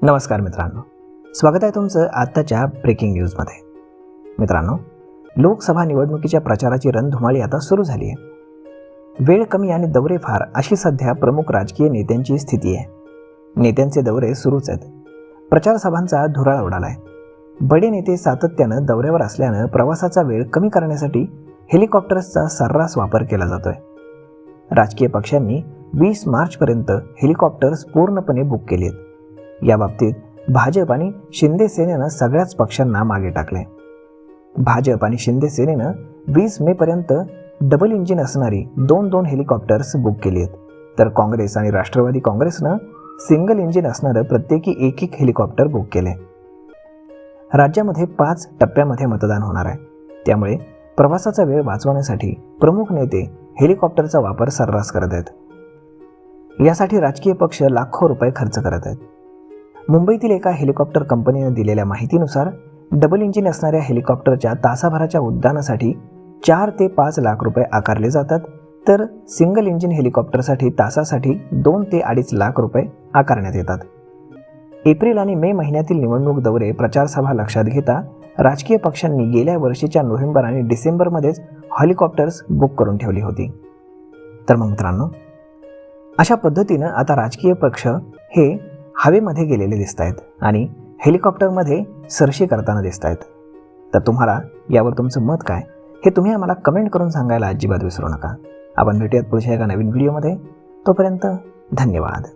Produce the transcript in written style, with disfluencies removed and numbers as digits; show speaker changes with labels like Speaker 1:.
Speaker 1: नमस्कार मित्रांनो, स्वागत आहे तुमचं आत्ताच्या ब्रेकिंग न्यूजमध्ये. मित्रांनो, लोकसभा निवडणुकीच्या प्रचाराची रणधुमाळी आता सुरू झाली आहे. वेळ कमी आणि दौरे फार अशी सध्या प्रमुख राजकीय नेत्यांची स्थिती आहे. नेत्यांचे दौरे सुरूच आहेत. प्रचार सभांचा धुराळा उडाला आहे. बडे नेते सातत्यानं दौऱ्यावर असल्यानं प्रवासाचा वेळ कमी करण्यासाठी हेलिकॉप्टर्सचा सर्रास वापर केला जातोय. राजकीय पक्षांनी 20 मार्चपर्यंत हेलिकॉप्टर्स पूर्णपणे बुक केली आहेत. या बाबतीत भाजप आणि शिंदे सेनेनं सगळ्याच पक्षांना मागे टाकले. भाजप आणि शिंदे सेनेनं 20 मेपर्यंत डबल इंजिन असणारी दोन हेलिकॉप्टर्स बुक केली आहेत, तर काँग्रेस आणि राष्ट्रवादी काँग्रेसनं सिंगल इंजिन असणारं प्रत्येकी एक हेलिकॉप्टर बुक केले. राज्यामध्ये 5 टप्प्यामध्ये मतदान होणार आहे, त्यामुळे प्रवासाचा वेळ वाचवण्यासाठी प्रमुख नेते हेलिकॉप्टरचा वापर सर्रास करत आहेत. यासाठी राजकीय पक्ष लाखो रुपये खर्च करत आहेत. मुंबईतील एका हेलिकॉप्टर कंपनीने दिलेल्या माहितीनुसार डबल इंजिन असणाऱ्या हेलिकॉप्टरच्या तासाभराच्या उड्डाणासाठी 4 ते 5 लाख रुपये आकारले जातात, तर सिंगल इंजिन हेलिकॉप्टरसाठी तासासाठी 2 ते 2.5 लाख रुपये आकारण्यात येतात. एप्रिल आणि मे महिन्यातील निवडणूक दौरे प्रचारसभा लक्षात घेता राजकीय पक्षांनी गेल्या वर्षीच्या नोव्हेंबर आणि डिसेंबरमध्येच हेलिकॉप्टर्स बुक करून ठेवली होती. तर मग मित्रांनो, अशा पद्धतीनं आता राजकीय पक्ष हे हवेमध्ये गेलेले दिसत आहेत आणि हेलिकॉप्टरमध्ये सरशी करताना दिसत आहेत. तर तुम्हाला यावर तुमचं मत काय हे तुम्ही आम्हाला कमेंट करून सांगायला अजिबात विसरू नका. आपण भेटूयात पुढच्या एका नवीन व्हिडिओमध्ये. तोपर्यंत धन्यवाद.